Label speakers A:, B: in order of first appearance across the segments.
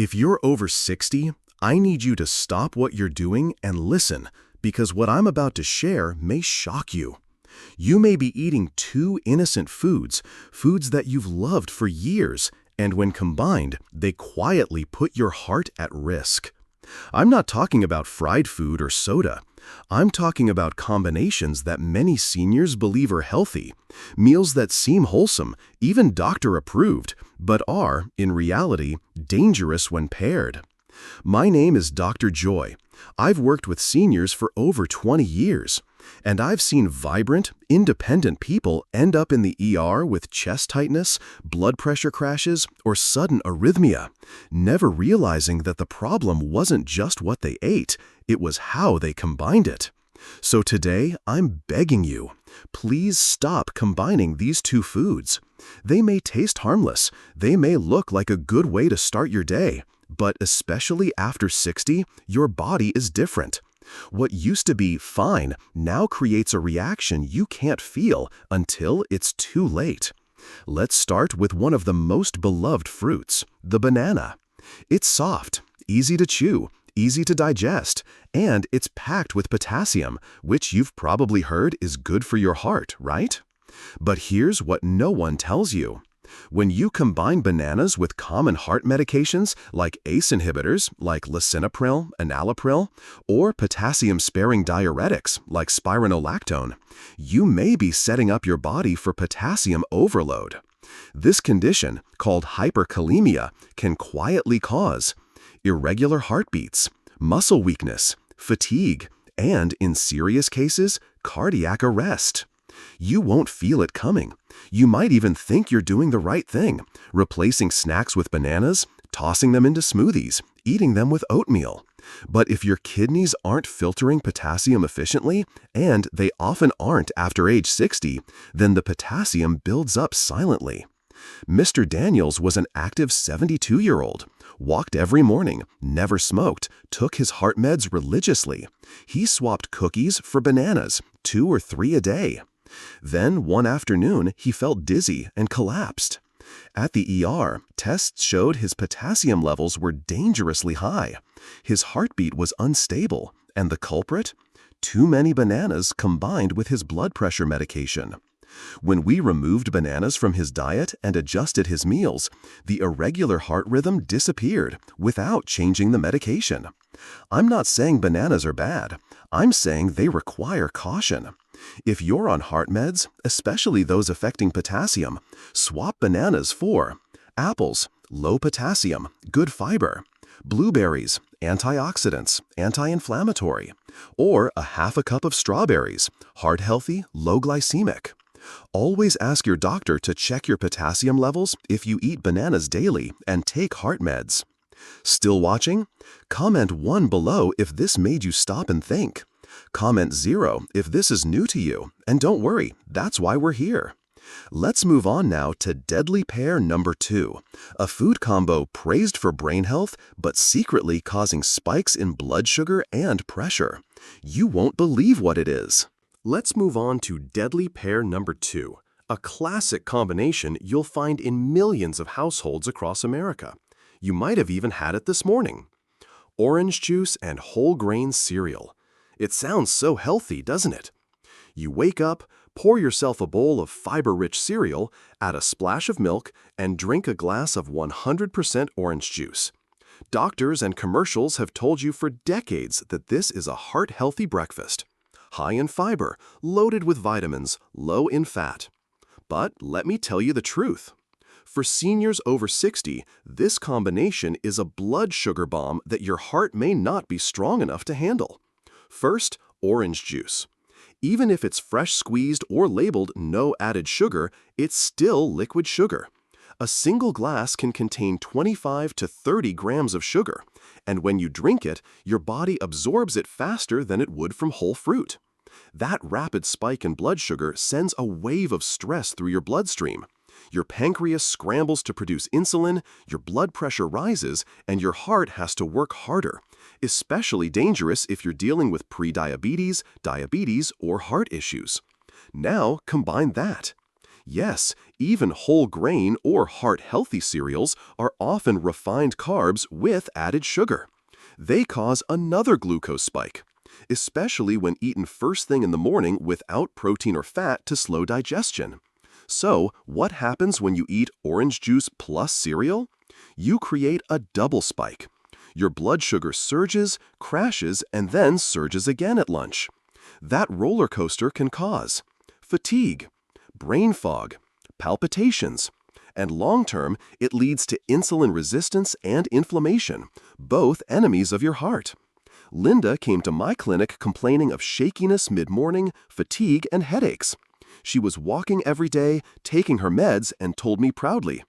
A: If you're over 60, I need you to stop what you're doing and listen, because what I'm about to share may shock you. You may be eating two innocent foods, foods that you've loved for years, and when combined, they quietly put your heart at risk. I'm not talking about fried food or soda. I'm talking about combinations that many seniors believe are healthy, meals that seem wholesome, even doctor-approved, but are, in reality, dangerous when paired. My name is Dr. Joy. I've worked with seniors for over 20 years, and I've seen vibrant, independent people end up in the ER with chest tightness, blood pressure crashes, or sudden arrhythmia, never realizing that the problem wasn't just what they ate, it was how they combined it. So today, I'm begging you, please stop combining these two foods. They may taste harmless, they may look like a good way to start your day, but especially after 60, your body is different. What used to be fine now creates a reaction you can't feel until it's too late. Let's start with one of the most beloved fruits, the banana. It's soft, easy to chew, easy to digest, and it's packed with potassium, which you've probably heard is good for your heart, right? But here's what no one tells you. When you combine bananas with common heart medications like ACE inhibitors like lisinopril, enalapril, or potassium-sparing diuretics like spironolactone, you may be setting up your body for potassium overload. This condition, called hyperkalemia, can quietly cause irregular heartbeats, muscle weakness, fatigue, and, in serious cases, cardiac arrest. You won't feel it coming. You might even think you're doing the right thing, replacing snacks with bananas, tossing them into smoothies, eating them with oatmeal. But if your kidneys aren't filtering potassium efficiently, and they often aren't after age 60, then the potassium builds up silently. Mr. Daniels was an active 72-year-old, walked every morning, never smoked, took his heart meds religiously. He swapped cookies for bananas, 2 or 3 a day. Then, one afternoon, he felt dizzy and collapsed. At the ER, tests showed his potassium levels were dangerously high. His heartbeat was unstable, and the culprit? Too many bananas combined with his blood pressure medication. When we removed bananas from his diet and adjusted his meals, the irregular heart rhythm disappeared without changing the medication. I'm not saying bananas are bad. I'm saying they require caution. If you're on heart meds, especially those affecting potassium, swap bananas for apples, low potassium, good fiber; blueberries, antioxidants, anti-inflammatory; or a half a cup of strawberries, heart-healthy, low glycemic. Always ask your doctor to check your potassium levels if you eat bananas daily and take heart meds. Still watching? Comment 1 below if this made you stop and think. Comment 0 if this is new to you, and don't worry, that's why we're here. Let's move on now to deadly pair number 2, a food combo praised for brain health but secretly causing spikes in blood sugar and pressure. You won't believe what it is. Let's move on to deadly pair number 2, a classic combination you'll find in millions of households across America. You might have even had it this morning. Orange juice and whole grain cereal. It sounds so healthy, doesn't it? You wake up, pour yourself a bowl of fiber-rich cereal, add a splash of milk, and drink a glass of 100% orange juice. Doctors and commercials have told you for decades that this is a heart-healthy breakfast. High in fiber, loaded with vitamins, low in fat. But let me tell you the truth. For seniors over 60, this combination is a blood sugar bomb that your heart may not be strong enough to handle. First, orange juice. Even if it's fresh squeezed or labeled no added sugar, it's still liquid sugar. A single glass can contain 25 to 30 grams of sugar, and when you drink it, your body absorbs it faster than it would from whole fruit. That rapid spike in blood sugar sends a wave of stress through your bloodstream. Your pancreas scrambles to produce insulin, your blood pressure rises, and your heart has to work harder. Especially dangerous if you're dealing with prediabetes, diabetes, or heart issues. Now combine that. Yes, even whole grain or heart-healthy cereals are often refined carbs with added sugar. They cause another glucose spike, especially when eaten first thing in the morning without protein or fat to slow digestion. So, what happens when you eat orange juice plus cereal? You create a double spike. Your blood sugar surges, crashes, and then surges again at lunch. That roller coaster can cause fatigue, brain fog, palpitations, and long-term, it leads to insulin resistance and inflammation, both enemies of your heart. Linda came to my clinic complaining of shakiness mid-morning, fatigue, and headaches. She was walking every day, taking her meds, and told me proudly,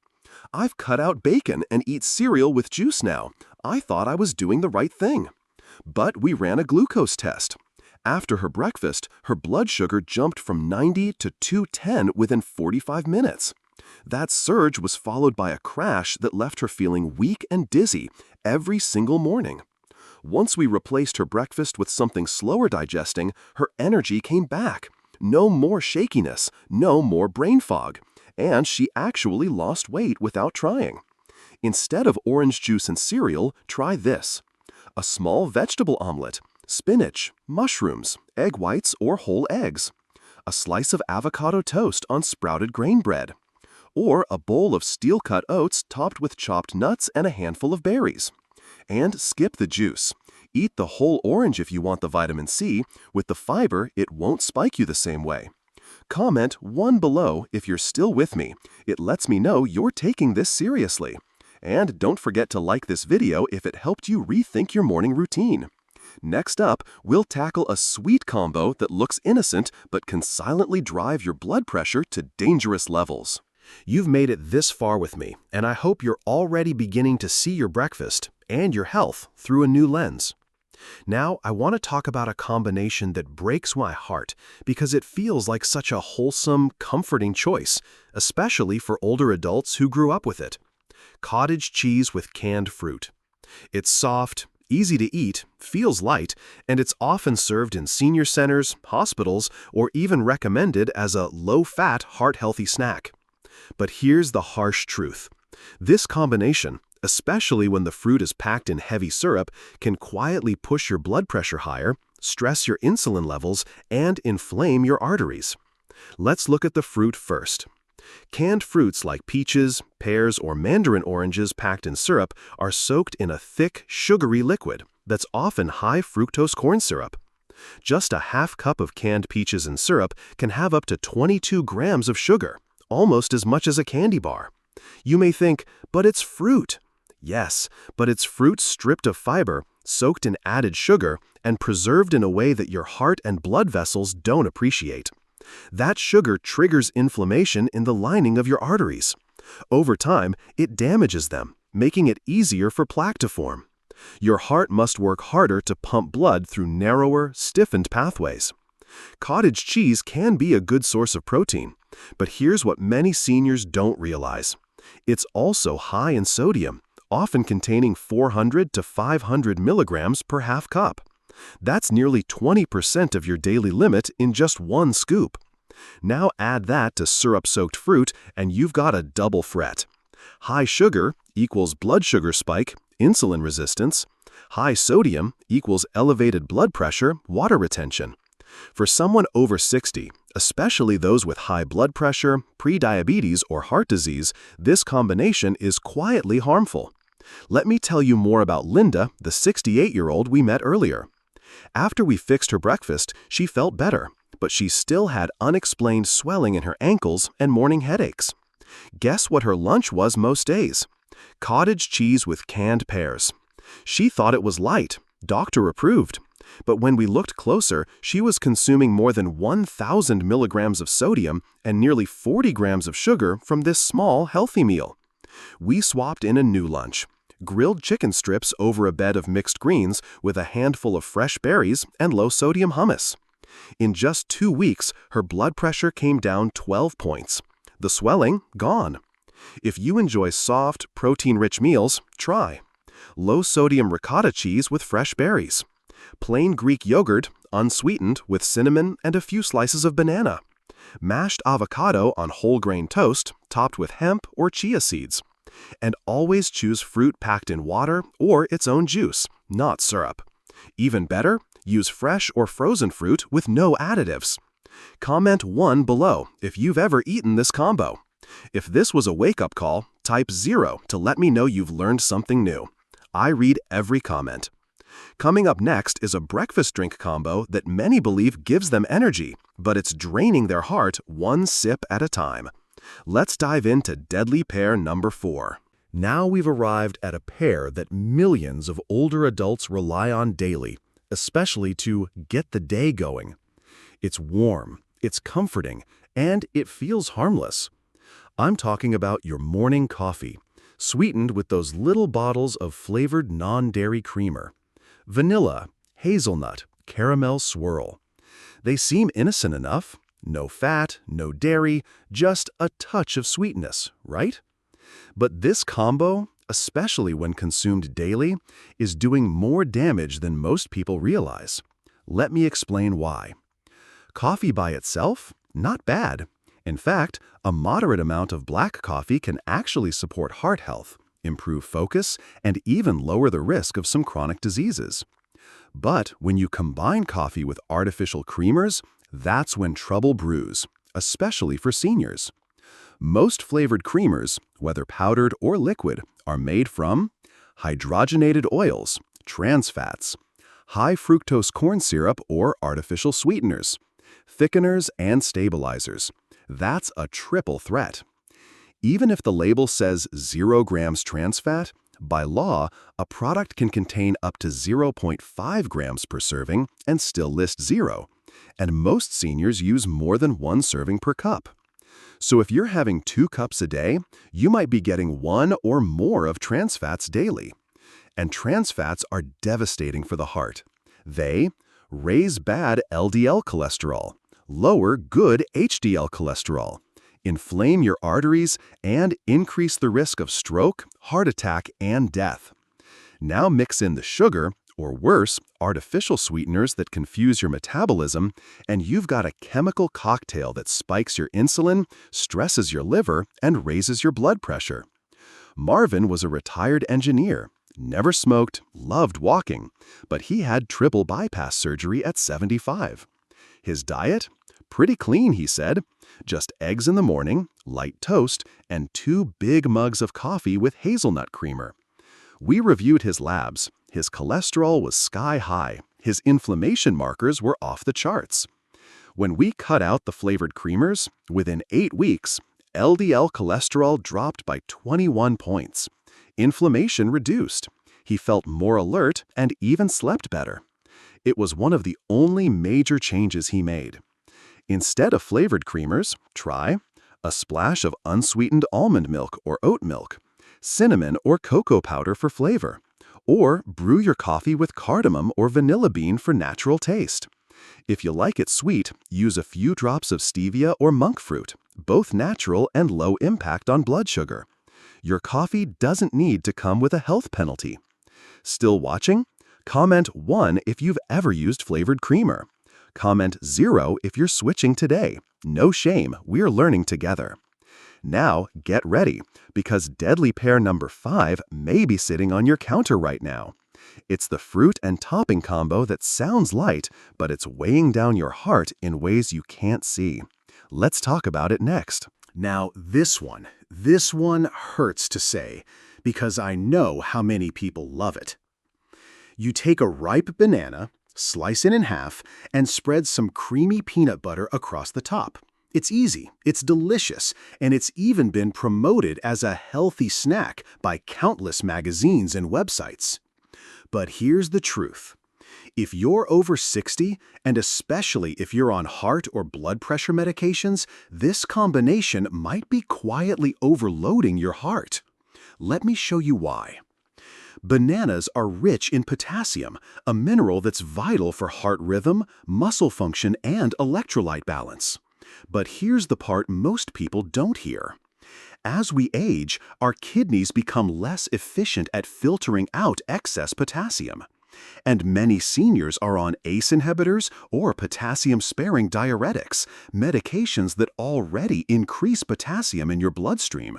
A: "I've cut out bacon and eat cereal with juice now. I thought I was doing the right thing." But we ran a glucose test. After her breakfast, her blood sugar jumped from 90 to 210 within 45 minutes. That surge was followed by a crash that left her feeling weak and dizzy every single morning. Once we replaced her breakfast with something slower digesting, her energy came back. No more shakiness, no more brain fog, and she actually lost weight without trying. Instead of orange juice and cereal, try this: a small vegetable omelet, spinach, mushrooms, egg whites, or whole eggs, a slice of avocado toast on sprouted grain bread, or a bowl of steel-cut oats topped with chopped nuts and a handful of berries. And skip the juice. Eat the whole orange if you want the vitamin C. With the fiber, it won't spike you the same way. Comment 1 below if you're still with me. It lets me know you're taking this seriously. And don't forget to like this video if it helped you rethink your morning routine. Next up, we'll tackle a sweet combo that looks innocent but can silently drive your blood pressure to dangerous levels. You've made it this far with me, and I hope you're already beginning to see your breakfast and your health through a new lens. Now, I want to talk about a combination that breaks my heart because it feels like such a wholesome, comforting choice, especially for older adults who grew up with it. Cottage cheese with canned fruit. It's soft, easy to eat, feels light, and it's often served in senior centers, hospitals, or even recommended as a low-fat, heart-healthy snack. But here's the harsh truth. This combination, especially when the fruit is packed in heavy syrup, can quietly push your blood pressure higher, stress your insulin levels, and inflame your arteries. Let's look at the fruit first. Canned fruits like peaches, pears, or mandarin oranges packed in syrup are soaked in a thick, sugary liquid that's often high fructose corn syrup. Just a half cup of canned peaches in syrup can have up to 22 grams of sugar, almost as much as a candy bar. You may think, but it's fruit. Yes, but it's fruit stripped of fiber, soaked in added sugar, and preserved in a way that your heart and blood vessels don't appreciate. That sugar triggers inflammation in the lining of your arteries. Over time, it damages them, making it easier for plaque to form. Your heart must work harder to pump blood through narrower, stiffened pathways. Cottage cheese can be a good source of protein, but here's what many seniors don't realize. It's also high in sodium, often containing 400 to 500 milligrams per half cup. That's nearly 20% of your daily limit in just one scoop. Now add that to syrup-soaked fruit and you've got a double threat. High sugar equals blood sugar spike, insulin resistance. High sodium equals elevated blood pressure, water retention. For someone over 60, especially those with high blood pressure, prediabetes, or heart disease, this combination is quietly harmful. Let me tell you more about Linda, the 68-year-old we met earlier. After we fixed her breakfast, she felt better, but she still had unexplained swelling in her ankles and morning headaches. Guess what her lunch was most days? Cottage cheese with canned pears. She thought it was light, doctor approved. But when we looked closer, she was consuming more than 1,000 milligrams of sodium and nearly 40 grams of sugar from this small, healthy meal. We swapped in a new lunch: grilled chicken strips over a bed of mixed greens with a handful of fresh berries and low-sodium hummus. In just 2 weeks, her blood pressure came down 12 points. The swelling, gone. If you enjoy soft, protein-rich meals, try low-sodium ricotta cheese with fresh berries. Plain Greek yogurt, unsweetened, with cinnamon and a few slices of banana. mashed avocado on whole grain toast topped with hemp or chia seeds. And always choose fruit packed in water or its own juice, not syrup. Even better, use fresh or frozen fruit with no additives. Comment 1 below if you've ever eaten this combo. If this was a wake-up call, type 0 to let me know you've learned something new. I read every comment. Coming up next is a breakfast drink combo that many believe gives them energy, but it's draining their heart one sip at a time. Let's dive into deadly pair number 4. Now we've arrived at a pair that millions of older adults rely on daily, especially to get the day going. It's warm, it's comforting, and it feels harmless. I'm talking about your morning coffee, sweetened with those little bottles of flavored non-dairy creamer. Vanilla, hazelnut, caramel swirl. They seem innocent enough. No fat, no dairy, just a touch of sweetness, right? But this combo, especially when consumed daily, is doing more damage than most people realize. Let me explain why. Coffee by itself? Not bad. In fact, a moderate amount of black coffee can actually support heart health, improve focus, and even lower the risk of some chronic diseases. But when you combine coffee with artificial creamers, that's when trouble brews, especially for seniors. Most flavored creamers, whether powdered or liquid, are made from hydrogenated oils, trans fats, high fructose corn syrup or artificial sweeteners, thickeners and stabilizers. That's a triple threat. Even if the label says 0 grams trans fat, by law, a product can contain up to 0.5 grams per serving and still list 0. And most seniors use more than 1 serving per cup. So if you're having 2 cups a day, you might be getting 1 or more of trans fats daily. And trans fats are devastating for the heart. They raise bad LDL cholesterol, lower good HDL cholesterol, inflame your arteries, and increase the risk of stroke, heart attack, and death. Now mix in the sugar, or worse, artificial sweeteners that confuse your metabolism, and you've got a chemical cocktail that spikes your insulin, stresses your liver, and raises your blood pressure. Marvin was a retired engineer, never smoked, loved walking, but he had triple bypass surgery at 75. His diet? Pretty clean, he said. Just eggs in the morning, light toast, and 2 big mugs of coffee with hazelnut creamer. We reviewed his labs. His cholesterol was sky high. His inflammation markers were off the charts. When we cut out the flavored creamers, within 8 weeks, LDL cholesterol dropped by 21 points. Inflammation reduced. He felt more alert and even slept better. It was one of the only major changes he made. Instead of flavored creamers, try a splash of unsweetened almond milk or oat milk, cinnamon or cocoa powder for flavor, or brew your coffee with cardamom or vanilla bean for natural taste. If you like it sweet, use a few drops of stevia or monk fruit, both natural and low impact on blood sugar. Your coffee doesn't need to come with a health penalty. Still watching? Comment 1 if you've ever used flavored creamer. Comment 0 if you're switching today. No shame, we're learning together. Now, get ready, because deadly pair number 5 may be sitting on your counter right now. It's the fruit and topping combo that sounds light, but it's weighing down your heart in ways you can't see. Let's talk about it next.
B: Now, this one hurts to say, because I know how many people love it. You take a ripe banana, slice it in half, and spread some creamy peanut butter across the top. It's easy, it's delicious, and it's even been promoted as a healthy snack by countless magazines and websites. But here's the truth. If you're over 60, and especially if you're on heart or blood pressure medications, this combination might be quietly overloading your heart. Let me show you why. Bananas are rich in potassium, a mineral that's vital for heart rhythm, muscle function, and electrolyte balance. But here's the part most people don't hear. As we age, our kidneys become less efficient at filtering out excess potassium. And many seniors are on ACE inhibitors or potassium-sparing diuretics, medications that already increase potassium in your bloodstream.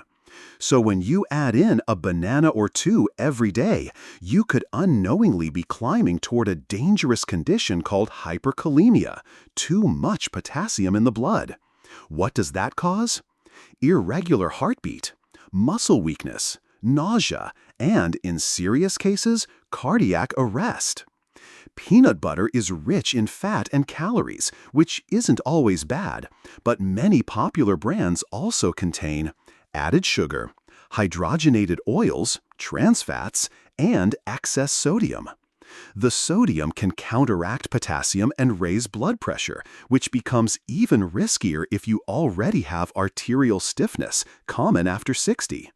B: So when you add in a banana or two every day, you could unknowingly be climbing toward a dangerous condition called hyperkalemia, too much potassium in the blood. What does that cause? Irregular heartbeat, muscle weakness, nausea, and, in serious cases, cardiac arrest. Peanut butter is rich in fat and calories, which isn't always bad, but many popular brands also contain added sugar, hydrogenated oils, trans fats, and excess sodium. The sodium can counteract potassium and raise blood pressure, which becomes even riskier if you already have arterial stiffness, common after 60.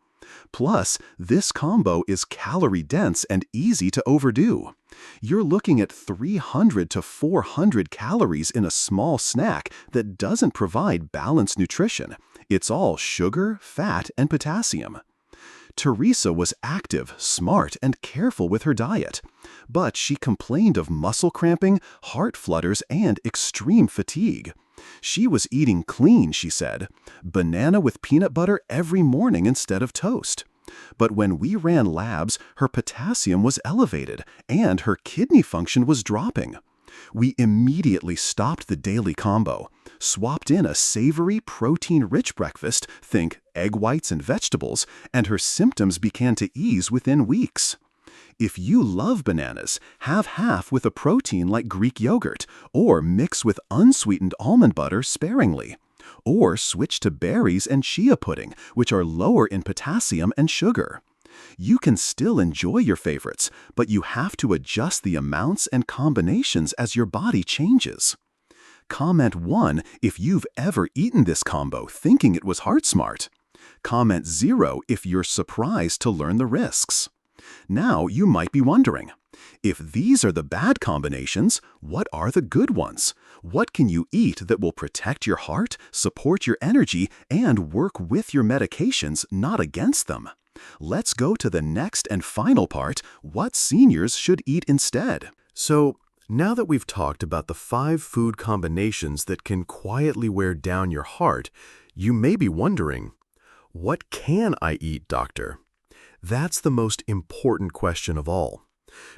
B: Plus, this combo is calorie-dense and easy to overdo. You're looking at 300 to 400 calories in a small snack that doesn't provide balanced nutrition. It's all sugar, fat, and potassium. Teresa was active, smart, and careful with her diet, but she complained of muscle cramping, heart flutters, and extreme fatigue. She was eating clean, she said, banana with peanut butter every morning instead of toast. But when we ran labs, her potassium was elevated, and her kidney function was dropping. We immediately stopped the daily combo, swapped in a savory, protein-rich breakfast, think egg whites and vegetables, and her symptoms began to ease within weeks. If you love bananas, have half with a protein like Greek yogurt, or mix with unsweetened almond butter sparingly. Or switch to berries and chia pudding, which are lower in potassium and sugar. You can still enjoy your favorites, but you have to adjust the amounts and combinations as your body changes. Comment 1 if you've ever eaten this combo thinking it was heart smart. Comment 0 if you're surprised to learn the risks. Now you might be wondering, if these are the bad combinations, what are the good ones? What can you eat that will protect your heart, support your energy, and work with your medications, not against them? Let's go to the next and final part, what seniors should eat instead.
A: So, now that we've talked about the 5 food combinations that can quietly wear down your heart, you may be wondering, what can I eat, doctor? That's the most important question of all.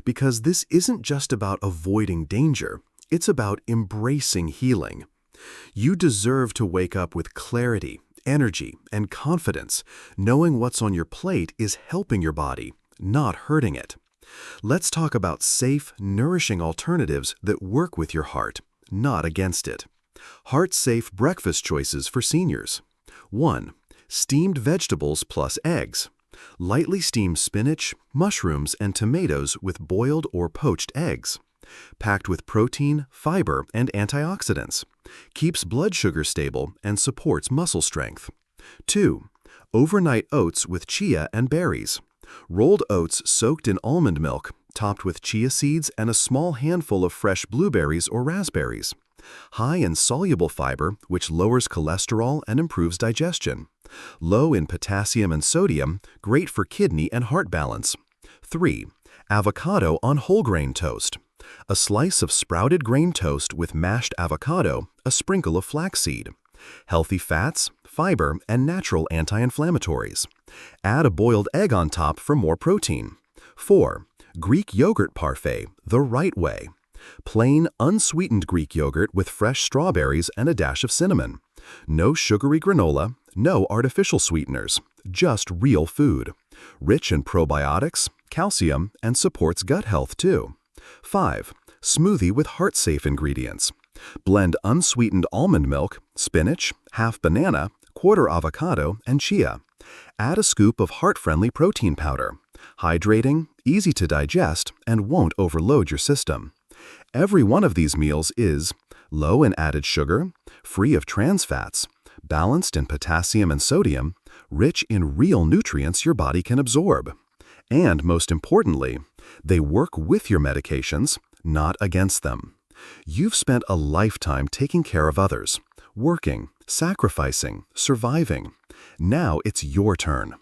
A: Because this isn't just about avoiding danger, it's about embracing healing. You deserve to wake up with clarity, energy, and confidence, knowing what's on your plate is helping your body, not hurting it. Let's talk about safe, nourishing alternatives that work with your heart, not against it. Heart-safe breakfast choices for seniors. 1. Steamed vegetables plus eggs. Lightly steamed spinach, mushrooms, and tomatoes with boiled or poached eggs. Packed with protein, fiber, and antioxidants. Keeps blood sugar stable and supports muscle strength. 2. Overnight oats with chia and berries. Rolled oats soaked in almond milk, topped with chia seeds and a small handful of fresh blueberries or raspberries. High in soluble fiber, which lowers cholesterol and improves digestion. Low in potassium and sodium, great for kidney and heart balance. 3. Avocado on whole grain toast. A slice of sprouted grain toast with mashed avocado, a sprinkle of flaxseed. Healthy fats, fiber, and natural anti-inflammatories. Add a boiled egg on top for more protein. 4. Greek yogurt parfait, the right way. Plain, unsweetened Greek yogurt with fresh strawberries and a dash of cinnamon. No sugary granola, no artificial sweeteners, just real food. Rich in probiotics, calcium, and supports gut health too. 5. Smoothie with heart-safe ingredients. Blend unsweetened almond milk, spinach, half banana, quarter avocado, and chia. Add a scoop of heart-friendly protein powder. Hydrating, easy to digest, and won't overload your system. Every one of these meals is low in added sugar, free of trans fats, balanced in potassium and sodium, rich in real nutrients your body can absorb. And most importantly, they work with your medications, not against them. You've spent a lifetime taking care of others, working, sacrificing, surviving. Now it's your turn.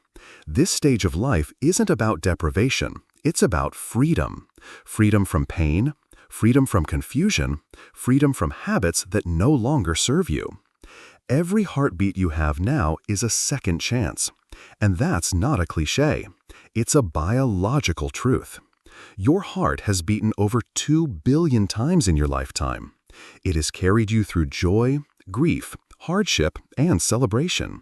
A: This stage of life isn't about deprivation, It's about freedom. Freedom from pain, freedom from confusion, freedom from habits that no longer serve you. Every heartbeat you have now is a second chance. And that's not a cliché. It's a biological truth. Your heart has beaten over 2 billion times in your lifetime. It has carried you through joy, grief, hardship, and celebration.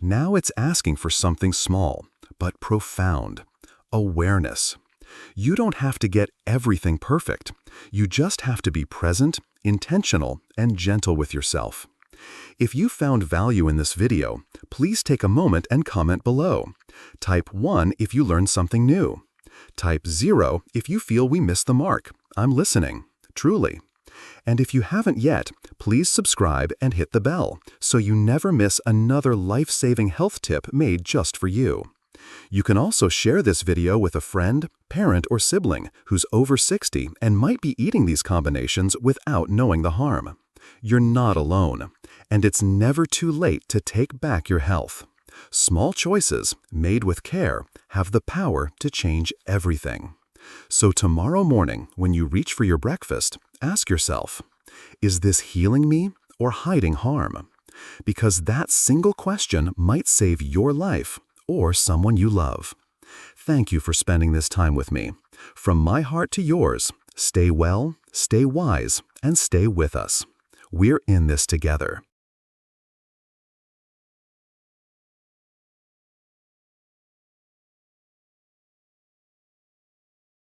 A: Now it's asking for something small, but profound: awareness. You don't have to get everything perfect. You just have to be present, intentional, and gentle with yourself. If you found value in this video, please take a moment and comment below. Type 1 if you learned something new. Type 0 if you feel we missed the mark. I'm listening, truly. And if you haven't yet, please subscribe and hit the bell so you never miss another life-saving health tip made just for you. You can also share this video with a friend, parent, or sibling who's over 60 and might be eating these combinations without knowing the harm. You're not alone, and it's never too late to take back your health. Small choices, made with care, have the power to change everything. So tomorrow morning, when you reach for your breakfast, ask yourself, is this healing me or hiding harm? Because that single question might save your life or someone you love. Thank you for spending this time with me. From my heart to yours, stay well, stay wise, and stay with us. We're in this together.